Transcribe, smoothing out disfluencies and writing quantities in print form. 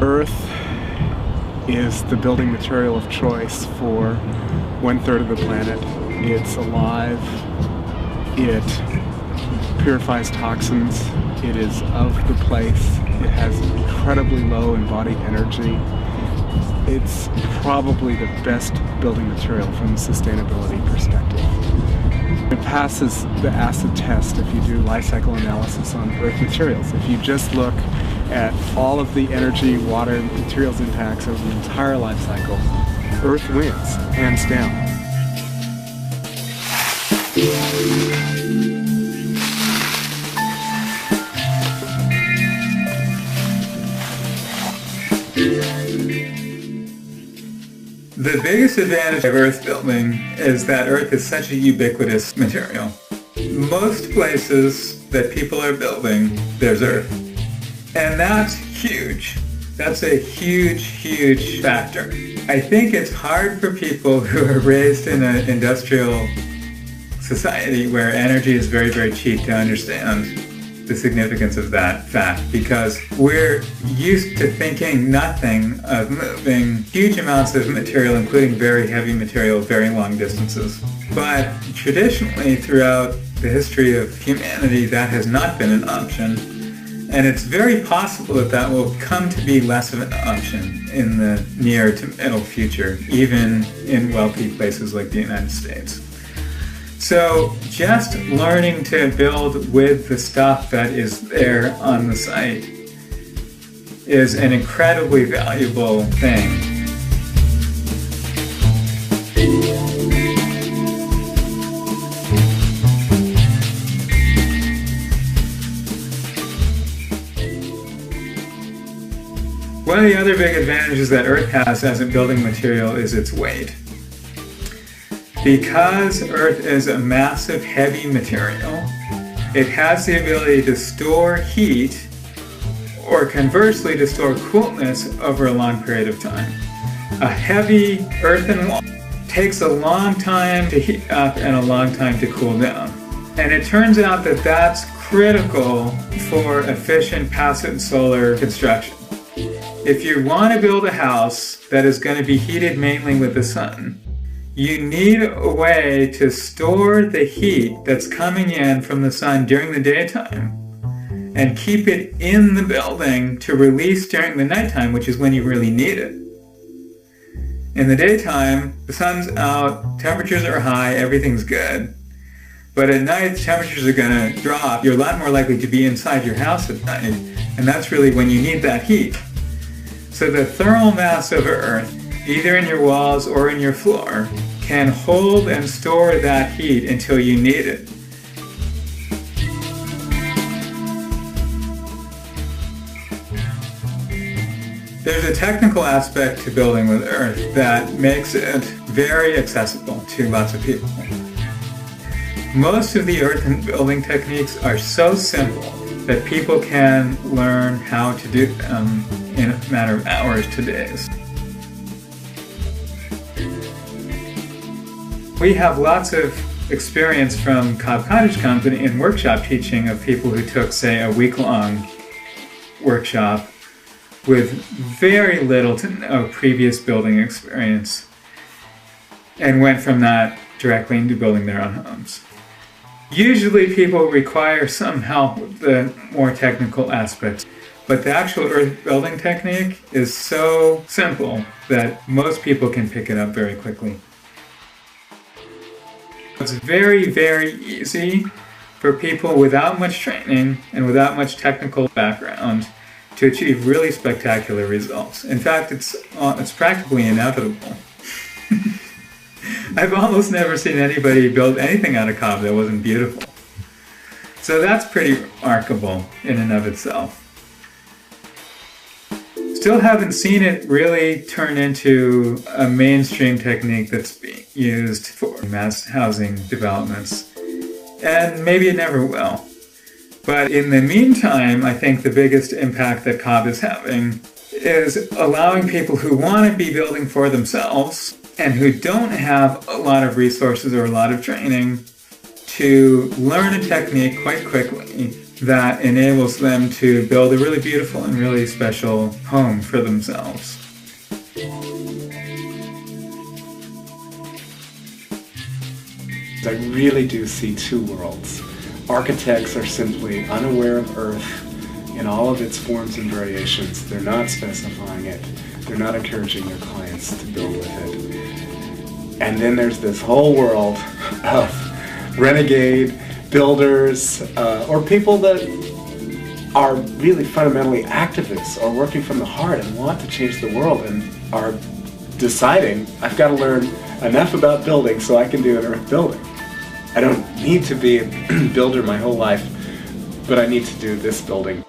Earth is the building material of choice for 1/3 of the planet. It's alive, it purifies toxins, it is of the place, it has incredibly low embodied energy. It's probably the best building material from a sustainability perspective. It passes the acid test if you do life cycle analysis on Earth materials. If you just look at all of the energy, water, and materials impacts over the entire life cycle, Earth wins, hands down. The biggest advantage of earth building is that earth is such a ubiquitous material. Most places that people are building, there's earth. And that's huge. That's a huge, huge factor. I think it's hard for people who are raised in an industrial society where energy is very, very cheap to understand the significance of that fact, because we're used to thinking nothing of moving huge amounts of material, including very heavy material, very long distances. But traditionally, throughout the history of humanity, that has not been an option. And it's very possible that that will come to be less of an option in the near to middle future, even in wealthy places like the United States. So just learning to build with the stuff that is there on the site is an incredibly valuable thing. One of the other big advantages that earth has as a building material is its weight. Because earth is a massive, heavy material, it has the ability to store heat, or conversely to store coolness over a long period of time. A heavy earthen wall takes a long time to heat up and a long time to cool down. And it turns out that that's critical for efficient passive solar construction. If you want to build a house that is going to be heated mainly with the sun, you need a way to store the heat that's coming in from the sun during the daytime and keep it in the building to release during the nighttime, which is when you really need it. In the daytime, the sun's out, temperatures are high, everything's good. But at night, temperatures are going to drop. You're a lot more likely to be inside your house at night, and that's really when you need that heat. So the thermal mass of Earth, either in your walls or in your floor, can hold and store that heat until you need it. There's a technical aspect to building with earth that makes it very accessible to lots of people. Most of the earthen building techniques are so simple that people can learn how to do them in a matter of hours to days. We have lots of experience from Cobb Cottage Company in workshop teaching of people who took, say, a week-long workshop with very little to no previous building experience and went from that directly into building their own homes. Usually people require some help with the more technical aspects, but the actual earth building technique is so simple that most people can pick it up very quickly. It's very, very easy for people without much training and without much technical background to achieve really spectacular results. In fact, it's practically inevitable. I've almost never seen anybody build anything out of Cobb that wasn't beautiful. So that's pretty remarkable in and of itself. Still haven't seen it really turn into a mainstream technique that's being used for mass housing developments. And maybe it never will. But in the meantime, I think the biggest impact that Cobb is having is allowing people who want to be building for themselves and who don't have a lot of resources or a lot of training to learn a technique quite quickly that enables them to build a really beautiful and really special home for themselves. I really do see two worlds. Architects are simply unaware of Earth in all of its forms and variations. They're not specifying it. They're not encouraging their clients to build with it. And then there's this whole world of renegade builders or people that are really fundamentally activists or working from the heart and want to change the world and are deciding, I've got to learn enough about building so I can do an earth building. I don't need to be a builder my whole life, but I need to do this building.